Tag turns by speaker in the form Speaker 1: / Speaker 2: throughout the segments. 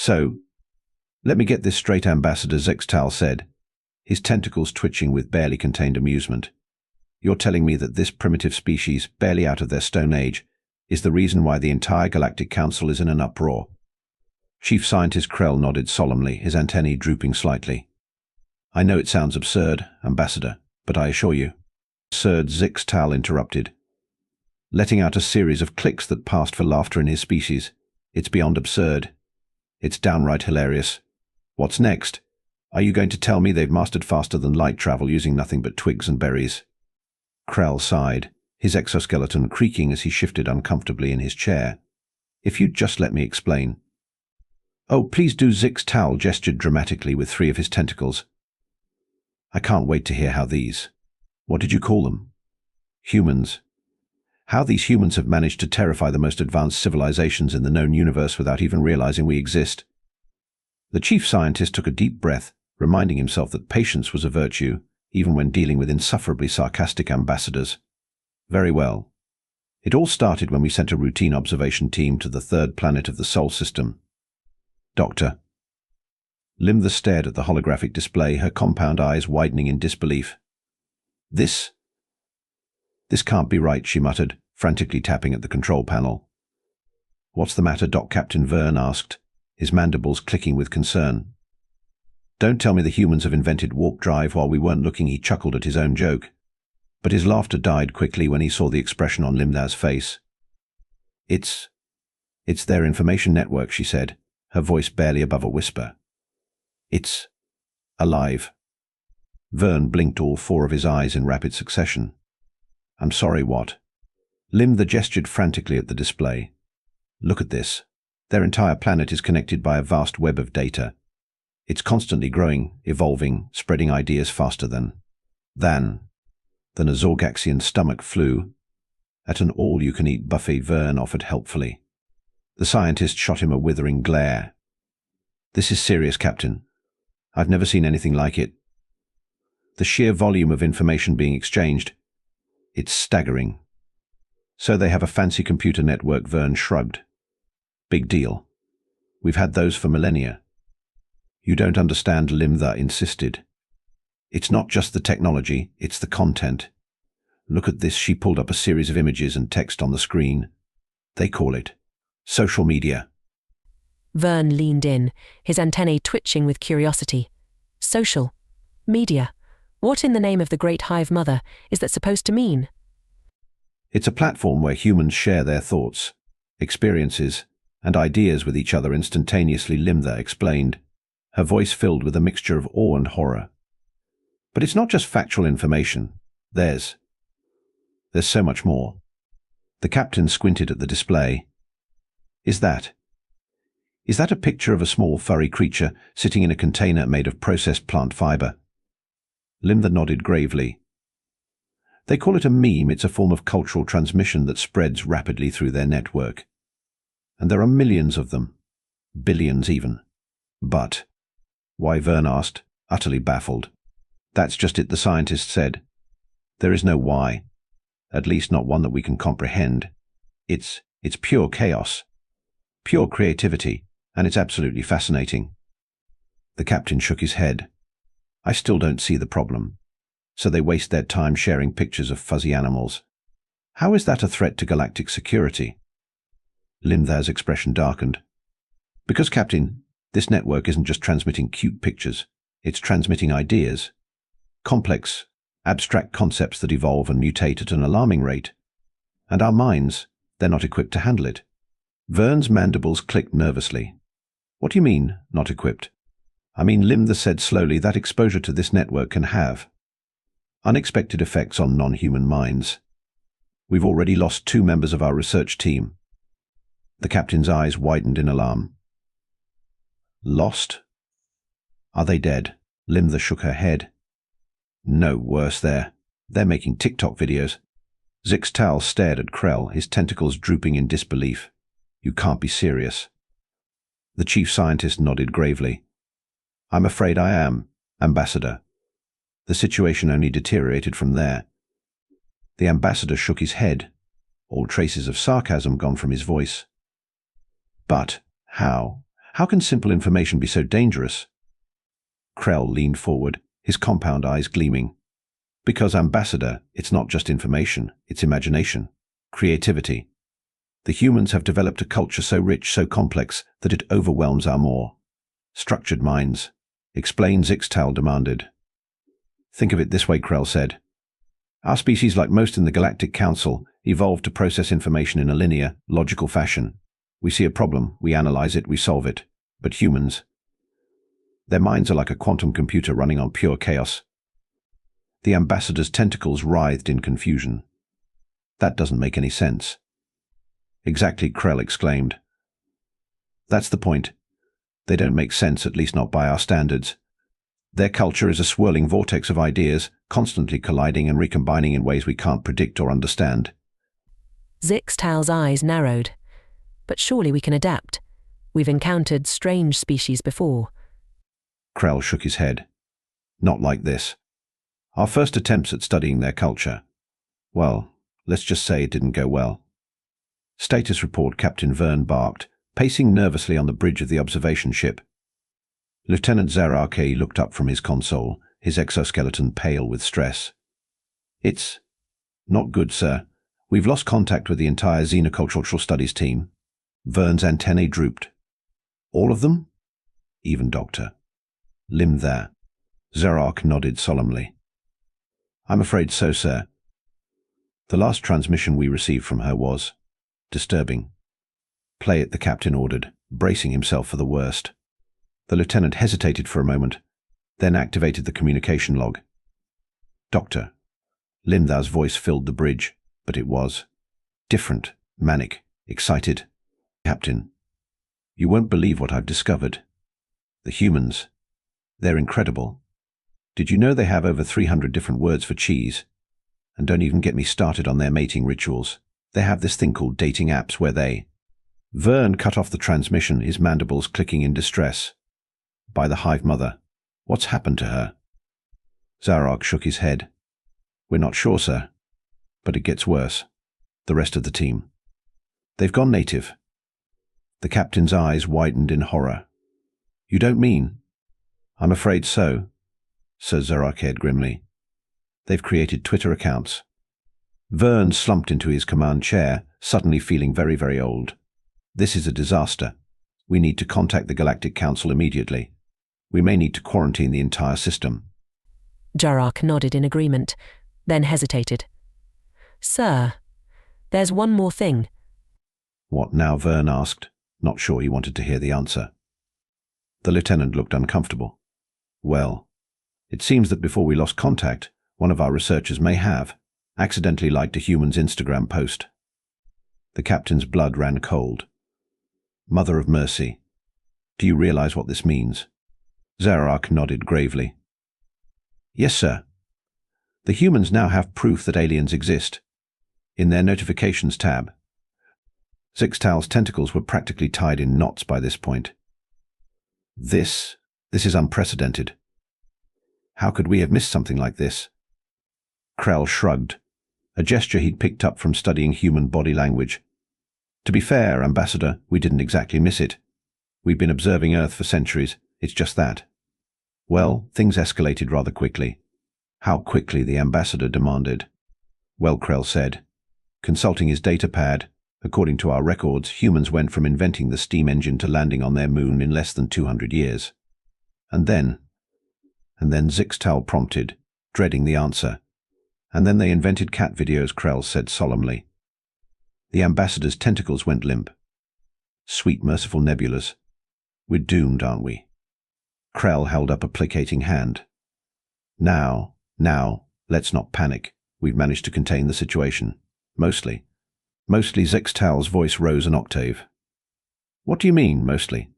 Speaker 1: So, let me get this straight, Ambassador Zextal said, his tentacles twitching with barely contained amusement. You're telling me that this primitive species, barely out of their Stone Age, is the reason why the entire Galactic Council is in an uproar? Chief Scientist Krell nodded solemnly, his antennae drooping slightly. I know it sounds absurd, Ambassador, but I assure you. Absurd, Zixtal interrupted, letting out a series of clicks that passed for laughter in his species. It's beyond absurd. It's downright hilarious. What's next? Are you going to tell me they've mastered faster than light travel using nothing but twigs and berries? Krell sighed, his exoskeleton creaking as he shifted uncomfortably in his chair. If you'd just let me explain. Oh, please do. Zixtal gestured dramatically with 3 of his tentacles. I can't wait to hear how these, what did you call them? Humans. How these humans have managed to terrify the most advanced civilizations in the known universe without even realizing we exist. The chief scientist took a deep breath, reminding himself that patience was a virtue, even when dealing with insufferably sarcastic ambassadors. Very well. It all started when we sent a routine observation team to the 3rd planet of the Sol system. Doctor. Limtha stared at the holographic display, her compound eyes widening in disbelief. This can't be right, she muttered, frantically tapping at the control panel. What's the matter, Doc? Captain Verne asked, his mandibles clicking with concern. Don't tell me the humans have invented warp drive while we weren't looking. He chuckled at his own joke. But his laughter died quickly when he saw the expression on Limtha's face. It's their information network, she said, her voice barely above a whisper. It's alive. Verne blinked all 4 of his eyes in rapid succession. I'm sorry, what? Limtha gestured frantically at the display. Look at this. Their entire planet is connected by a vast web of data. It's constantly growing, evolving, spreading ideas faster than a Zorgaxian stomach flu. At an all-you-can-eat buffet, Verne offered helpfully. The scientist shot him a withering glare. This is serious, Captain. I've never seen anything like it. The sheer volume of information being exchanged, it's staggering. So they have a fancy computer network, Verne shrugged. Big deal. We've had those for millennia. You don't understand, Limtha insisted. It's not just the technology, it's the content. Look at this. She pulled up a series of images and text on the screen. They call it social media.
Speaker 2: Verne leaned in, his antennae twitching with curiosity. Social media. What in the name of the Great Hive Mother is that supposed to mean?
Speaker 1: It's a platform where humans share their thoughts, experiences, and ideas with each other instantaneously, Limtha explained, her voice filled with a mixture of awe and horror. But it's not just factual information. There's so much more. The captain squinted at the display. Is that a picture of a small furry creature sitting in a container made of processed plant fiber? Limtha nodded gravely. They call it a meme. It's a form of cultural transmission that spreads rapidly through their network. And there are millions of them. Billions even. But, why? Verne asked, utterly baffled. That's just it, the scientist said. There is no why. At least not one that we can comprehend. It's pure chaos. Pure creativity, and it's absolutely fascinating. The captain shook his head. I still don't see the problem. So they waste their time sharing pictures of fuzzy animals. How is that a threat to galactic security? Limtha's expression darkened. Because, Captain, this network isn't just transmitting cute pictures. It's transmitting ideas. Complex, abstract concepts that evolve and mutate at an alarming rate. And our minds, they're not equipped to handle it. Verne's mandibles clicked nervously. What do you mean, not equipped? I mean, Limtha said slowly, that exposure to this network can have unexpected effects on non-human minds. We've already lost 2 members of our research team. The captain's eyes widened in alarm. Lost? Are they dead? Limtha shook her head. No, worse, they're making TikTok videos. Zixtal stared at Krell, his tentacles drooping in disbelief. You can't be serious. The chief scientist nodded gravely. I'm afraid I am, Ambassador. The situation only deteriorated from there. The ambassador shook his head, all traces of sarcasm gone from his voice. But how How can simple information be so dangerous? Krell leaned forward, his compound eyes gleaming. Because, Ambassador, it's not just information, it's imagination, creativity. The humans have developed a culture so rich, so complex, that it overwhelms our more structured minds. Explain, Zixtal demanded. Think of it this way, Krell said. Our species, like most in the Galactic Council, evolved to process information in a linear, logical fashion. We see a problem, we analyze it, we solve it. But humans, their minds are like a quantum computer running on pure chaos. The Ambassador's tentacles writhed in confusion. That doesn't make any sense. Exactly, Krell exclaimed. That's the point. They don't make sense, at least not by our standards. Their culture is a swirling vortex of ideas, constantly colliding and recombining in ways we can't predict or understand.
Speaker 2: Zixtal's eyes narrowed. But surely we can adapt. We've encountered strange species before.
Speaker 1: Krell shook his head. Not like this. Our first attempts at studying their culture. Well, let's just say it didn't go well. Status report, Captain Verne barked, pacing nervously on the bridge of the observation ship. Lieutenant Zararke looked up from his console, his exoskeleton pale with stress. It's not good, sir. We've lost contact with the entire Xenocultural Studies team. Verne's antennae drooped. All of them? Even Doctor Lim there. Zarark nodded solemnly. I'm afraid so, sir. The last transmission we received from her was disturbing. Play it, the captain ordered, bracing himself for the worst. The lieutenant hesitated for a moment, then activated the communication log. Doctor. Limthar's voice filled the bridge, but it was different, manic, excited. Captain, you won't believe what I've discovered. The humans, they're incredible. Did you know they have over 300 different words for cheese? And don't even get me started on their mating rituals. They have this thing called dating apps where they... Verne cut off the transmission, his mandibles clicking in distress. By the Hive Mother, what's happened to her? Zarark shook his head. We're not sure, sir. But it gets worse. The rest of the team. They've gone native. The captain's eyes widened in horror. You don't mean? I'm afraid so, said Zararkhed grimly. They've created Twitter accounts. Verne slumped into his command chair, suddenly feeling very, very old. This is a disaster. We need to contact the Galactic Council immediately. We may need to quarantine the entire system.
Speaker 2: Zarark nodded in agreement, then hesitated. Sir, there's one more thing.
Speaker 1: What now? Verne asked, not sure he wanted to hear the answer. The lieutenant looked uncomfortable. Well, it seems that before we lost contact, one of our researchers may have accidentally liked a human's Instagram post. The captain's blood ran cold. Mother of mercy, do you realize what this means? Zarark nodded gravely. Yes, sir. The humans now have proof that aliens exist. In their notifications tab. Zixtal's tentacles were practically tied in knots by this point. This is unprecedented. How could we have missed something like this? Krell shrugged, a gesture he'd picked up from studying human body language. To be fair, Ambassador, we didn't exactly miss it. We've been observing Earth for centuries, it's just that. Well, things escalated rather quickly. How quickly, the Ambassador demanded. Well, Krell said. Consulting his data pad, according to our records, humans went from inventing the steam engine to landing on their moon in less than 200 years. And then Zixtal prompted, dreading the answer. And then they invented cat videos, Krell said solemnly. The Ambassador's tentacles went limp. Sweet, merciful nebulas. We're doomed, aren't we? Krell held up a placating hand. Now, let's not panic. We've managed to contain the situation. Mostly. Zixtal's voice rose an octave. What do you mean, mostly?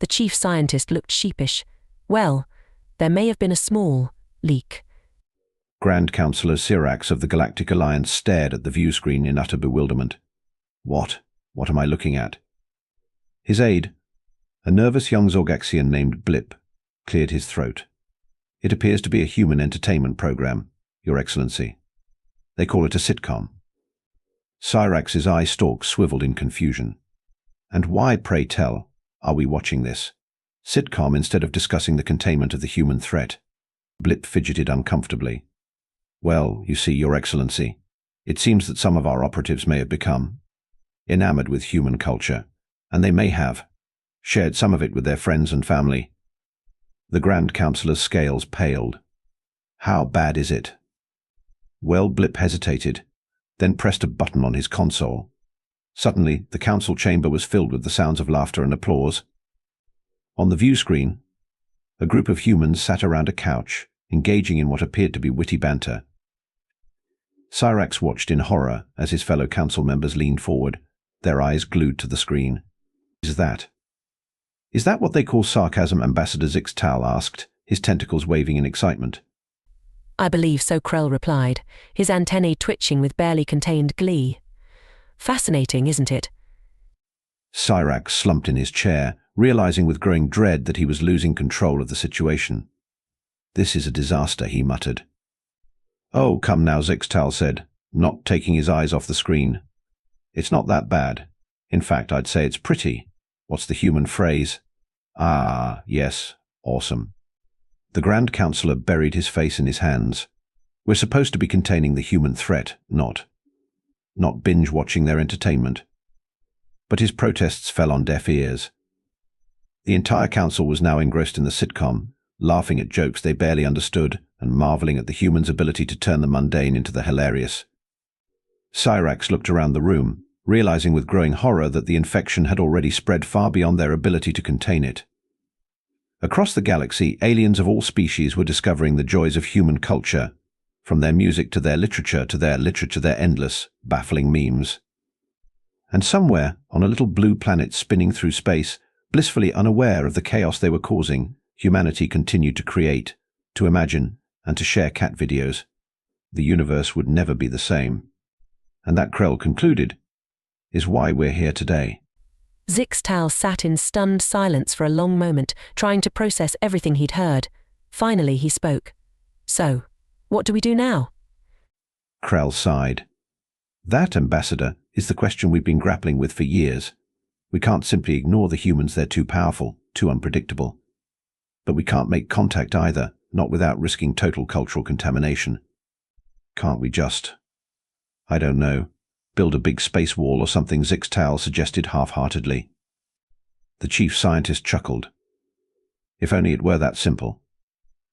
Speaker 2: The chief scientist looked sheepish. Well, there may have been a small leak.
Speaker 1: Grand Councillor Syrax of the Galactic Alliance stared at the view screen in utter bewilderment. What am I looking at? His aide, a nervous young Zorgaxian named Blip, cleared his throat. It appears to be a human entertainment program, Your Excellency. They call it a sitcom. Syrax's eye stalk swiveled in confusion. And why, pray tell, Are we watching this sitcom instead of discussing the containment of the human threat? Blip fidgeted uncomfortably. Well, you see, Your Excellency, it seems that some of our operatives may have become enamored with human culture, and they may have shared some of it with their friends and family. The Grand Councillor's scales paled. How bad is it? Well, Blip hesitated, then pressed a button on his console. Suddenly, the council chamber was filled with the sounds of laughter and applause. On the view screen, a group of humans sat around a couch, engaging in what appeared to be witty banter. Cyrax watched in horror as his fellow council members leaned forward, their eyes glued to the screen. Is that what they call sarcasm? Ambassador Zixtal asked, his tentacles waving in excitement.
Speaker 2: I believe so, Krell replied, his antennae twitching with barely contained glee. Fascinating, isn't it?
Speaker 1: Cyrax slumped in his chair, realizing with growing dread that he was losing control of the situation. This is a disaster, he muttered. Oh, come now, Zixtal said, not taking his eyes off the screen. It's not that bad. In fact, I'd say it's pretty. What's the human phrase? Ah, yes, awesome. The Grand Councillor buried his face in his hands. We're supposed to be containing the human threat, not binge-watching their entertainment. But his protests fell on deaf ears. The entire council was now engrossed in the sitcom, laughing at jokes they barely understood and marveling at the humans' ability to turn the mundane into the hilarious. Cyrax looked around the room, realizing with growing horror that the infection had already spread far beyond their ability to contain it. Across the galaxy, aliens of all species were discovering the joys of human culture, from their music to their literature their endless, baffling memes. And somewhere, on a little blue planet spinning through space, blissfully unaware of the chaos they were causing, humanity continued to create, to imagine, and to share cat videos. The universe would never be the same. And that, Krell concluded, is why we're here today.
Speaker 2: Zixtal sat in stunned silence for a long moment, trying to process everything he'd heard. Finally, he spoke. So, what do we do now?
Speaker 1: Krell sighed. That, Ambassador, is the question we've been grappling with for years. We can't simply ignore the humans. They're too powerful, too unpredictable. But we can't make contact either, not without risking total cultural contamination. Can't we just, I don't know, build a big space wall or something? Zixtal suggested half-heartedly. The chief scientist chuckled. If only it were that simple.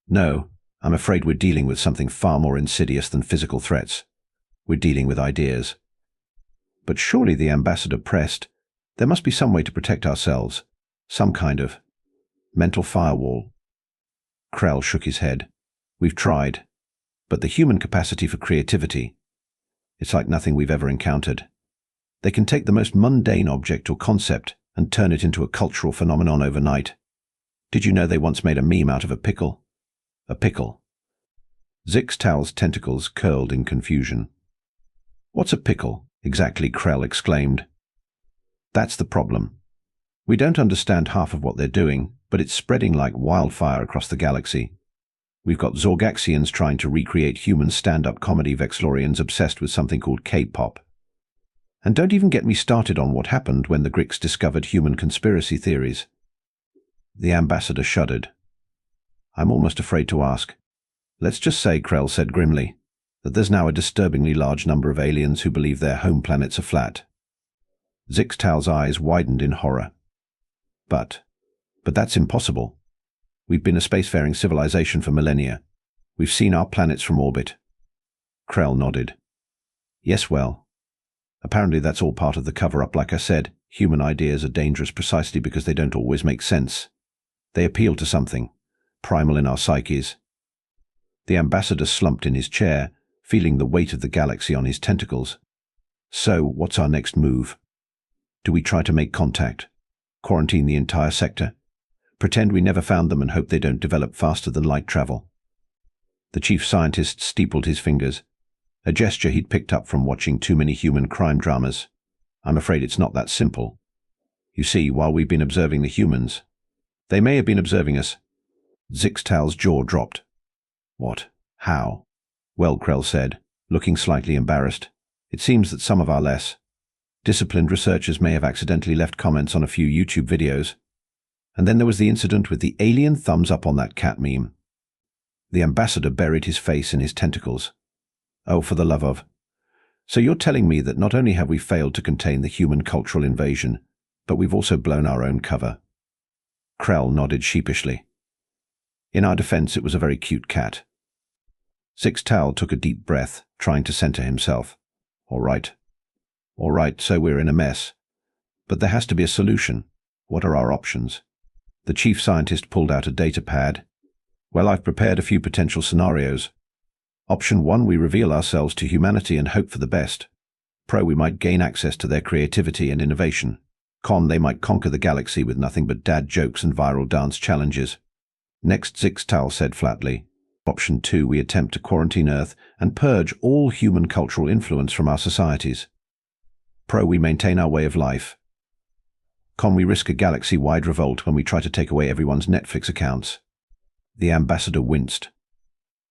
Speaker 1: No, I'm afraid we're dealing with something far more insidious than physical threats. We're dealing with ideas. But surely, the ambassador pressed, there must be some way to protect ourselves. Some kind of mental firewall. Krell shook his head. We've tried. But the human capacity for creativity, it's like nothing we've ever encountered. They can take the most mundane object or concept and turn it into a cultural phenomenon overnight. Did you know they once made a meme out of a pickle? A pickle. Zixtal's tentacles curled in confusion. What's a pickle, exactly? Krell exclaimed. That's the problem. We don't understand half of what they're doing, but it's spreading like wildfire across the galaxy. We've got Zorgaxians trying to recreate human stand-up comedy, Vexlorians obsessed with something called K-pop. And don't even get me started on what happened when the Grix discovered human conspiracy theories. The ambassador shuddered. I'm almost afraid to ask. Let's just say, Krell said grimly, that there's now a disturbingly large number of aliens who believe their home planets are flat. Zixtal's eyes widened in horror. But that's impossible. We've been a spacefaring civilization for millennia. We've seen our planets from orbit. Krell nodded. Yes, well, apparently that's all part of the cover-up. Like I said, human ideas are dangerous precisely because they don't always make sense. They appeal to something primal in our psyches. The ambassador slumped in his chair, feeling the weight of the galaxy on his tentacles. So, what's our next move? Do we try to make contact? Quarantine the entire sector? Pretend we never found them and hope they don't develop faster than light travel? The chief scientist steepled his fingers, a gesture he'd picked up from watching too many human crime dramas. I'm afraid it's not that simple. You see, while we've been observing the humans, they may have been observing us. Zixtal's jaw dropped. What? How? Well, Krell said, looking slightly embarrassed, it seems that some of our less disciplined researchers may have accidentally left comments on a few YouTube videos. And then there was the incident with the alien thumbs up on that cat meme. The ambassador buried his face in his tentacles. Oh, for the love of... So you're telling me that not only have we failed to contain the human cultural invasion, but we've also blown our own cover? Krell nodded sheepishly. In our defense, it was a very cute cat. Six-Tal took a deep breath, trying to center himself. All right, so we're in a mess. But there has to be a solution. What are our options? The chief scientist pulled out a data pad. Well, I've prepared a few potential scenarios. Option 1, we reveal ourselves to humanity and hope for the best. Pro, we might gain access to their creativity and innovation. Con, they might conquer the galaxy with nothing but dad jokes and viral dance challenges. Next, Six-Tal said flatly. Option 2, we attempt to quarantine Earth and purge all human cultural influence from our societies. Pro, we maintain our way of life. Con, we risk a galaxy-wide revolt when we try to take away everyone's Netflix accounts. The ambassador winced.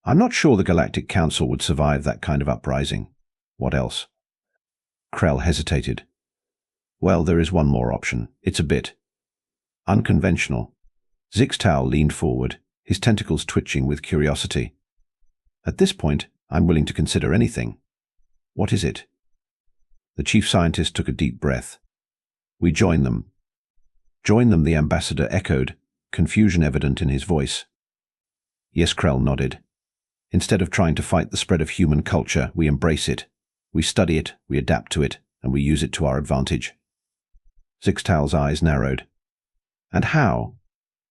Speaker 1: I'm not sure the Galactic Council would survive that kind of uprising. What else? Krell hesitated. Well, there is one more option. It's a bit unconventional. Six-Tal leaned forward, his tentacles twitching with curiosity. At this point, I'm willing to consider anything. What is it? The chief scientist took a deep breath. We join them. Join them, the ambassador echoed, confusion evident in his voice. Yes, Krell nodded. Instead of trying to fight the spread of human culture, we embrace it. We study it, we adapt to it, and we use it to our advantage. Six-Tal's eyes narrowed. And how?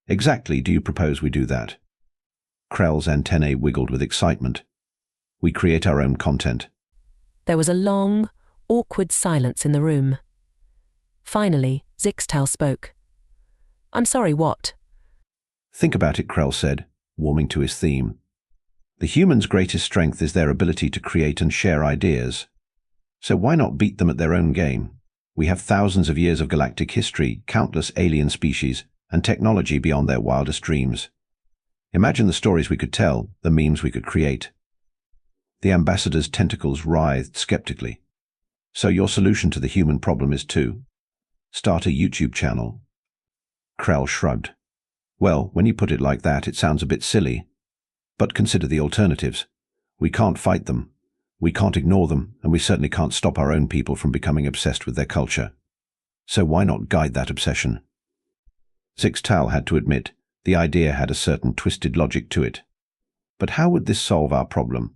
Speaker 1: Exactly do you propose we do that? Krell's antennae wiggled with excitement. We create our own content.
Speaker 2: There was a long, awkward silence in the room. Finally, Six-Tal spoke. I'm sorry, what?
Speaker 1: Think about it, Krell said, warming to his theme. The humans' greatest strength is their ability to create and share ideas. So why not beat them at their own game? We have thousands of years of galactic history, countless alien species, and technology beyond their wildest dreams. Imagine the stories we could tell, the memes we could create. The ambassador's tentacles writhed skeptically. So your solution to the human problem is to start a YouTube channel? Krell shrugged. Well, when you put it like that, it sounds a bit silly. But consider the alternatives. We can't fight them. We can't ignore them, and we certainly can't stop our own people from becoming obsessed with their culture. So why not guide that obsession? Six-Tal had to admit, the idea had a certain twisted logic to it. But how would this solve our problem?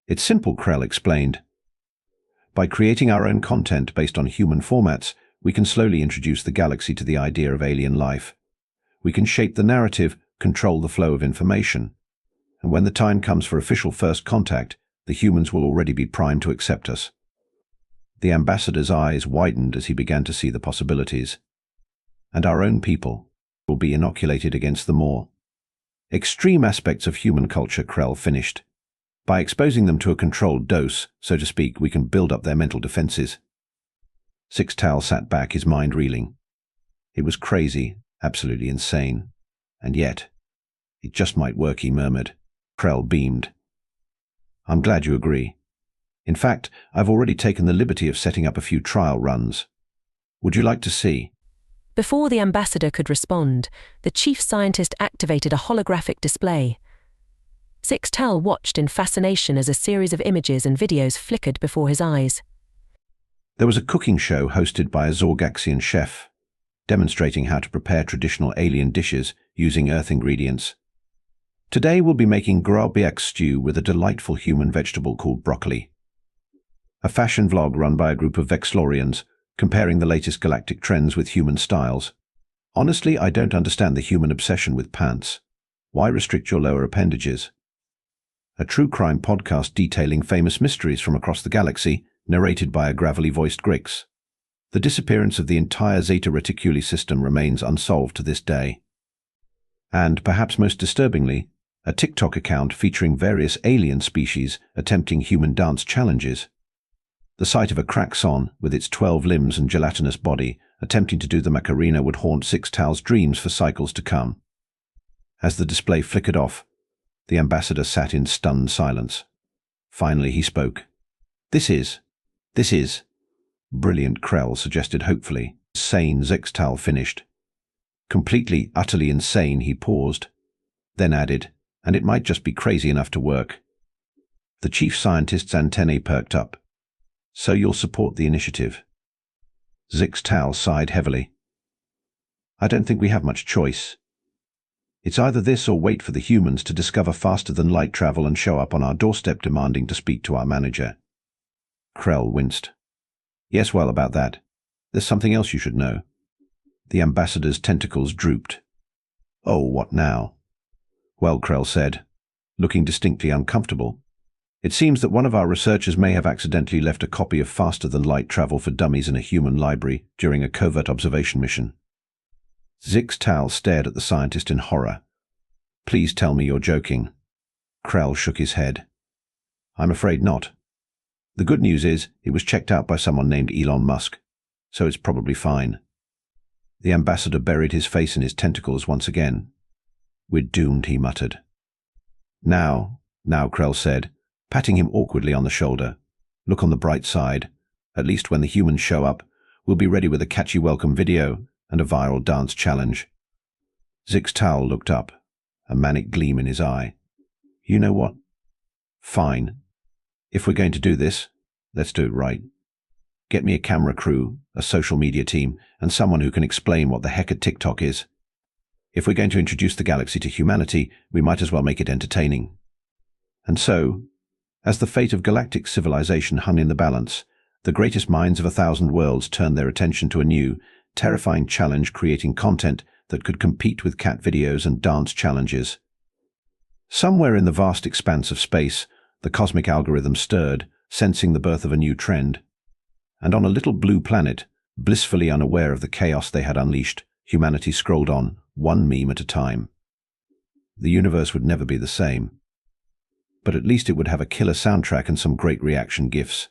Speaker 1: It's simple, Krell explained. By creating our own content based on human formats, we can slowly introduce the galaxy to the idea of alien life. We can shape the narrative, control the flow of information. And when the time comes for official first contact, the humans will already be primed to accept us. The ambassador's eyes widened as he began to see the possibilities. And our own people will be inoculated against the more extreme aspects of human culture, Krell finished. By exposing them to a controlled dose, so to speak, we can build up their mental defenses. Six-Tal sat back, his mind reeling. It was crazy, absolutely insane. And yet, it just might work, he murmured. Krell beamed. I'm glad you agree. In fact, I've already taken the liberty of setting up a few trial runs. Would you like to see?
Speaker 2: Before the ambassador could respond, the chief scientist activated a holographic display. Six-Tal watched in fascination as a series of images and videos flickered before his eyes.
Speaker 1: There was a cooking show hosted by a Zorgaxian chef, demonstrating how to prepare traditional alien dishes using Earth ingredients. Today we'll be making grapples stew with a delightful human vegetable called broccoli. A fashion vlog run by a group of Vexlorians, comparing the latest galactic trends with human styles. Honestly, I don't understand the human obsession with pants. Why restrict your lower appendages? A true crime podcast detailing famous mysteries from across the galaxy, narrated by a gravelly-voiced Grix. The disappearance of the entire Zeta Reticuli system remains unsolved to this day. And, perhaps most disturbingly, a TikTok account featuring various alien species attempting human dance challenges. The sight of a Kraxon, with its 12 limbs and gelatinous body, attempting to do the Macarena would haunt Six-Tal's dreams for cycles to come. As the display flickered off, the ambassador sat in stunned silence. Finally he spoke. This is... Brilliant, Krell suggested hopefully. Sane, Six-Tal finished. Completely, utterly insane, he paused, then added, and it might just be crazy enough to work. The chief scientist's antennae perked up. So you'll support the initiative? Zixtal sighed heavily. I don't think we have much choice. It's either this or wait for the humans to discover faster-than-light travel and show up on our doorstep demanding to speak to our manager. Krell winced. Yes, well, about that. There's something else you should know. The ambassador's tentacles drooped. Oh, what now? Well, Krell said, looking distinctly uncomfortable. It seems that one of our researchers may have accidentally left a copy of faster-than-light travel for dummies in a human library during a covert observation mission. Zixtal stared at the scientist in horror. Please tell me you're joking. Krell shook his head. I'm afraid not. The good news is it was checked out by someone named Elon Musk, so it's probably fine. The ambassador buried his face in his tentacles once again. We're doomed, he muttered. Now, Krell said, patting him awkwardly on the shoulder. Look on the bright side. At least when the humans show up, we'll be ready with a catchy welcome video and a viral dance challenge. Zixtal looked up, a manic gleam in his eye. You know what? Fine. If we're going to do this, let's do it right. Get me a camera crew, a social media team, and someone who can explain what the heck a TikTok is. If we're going to introduce the galaxy to humanity, we might as well make it entertaining. And so, as the fate of galactic civilization hung in the balance, the greatest minds of 1,000 worlds turned their attention to a new, terrifying challenge, creating content that could compete with cat videos and dance challenges. Somewhere in the vast expanse of space, the cosmic algorithm stirred, sensing the birth of a new trend. And on a little blue planet, blissfully unaware of the chaos they had unleashed, humanity scrolled on, one meme at a time. The universe would never be the same. But at least it would have a killer soundtrack and some great reaction gifs.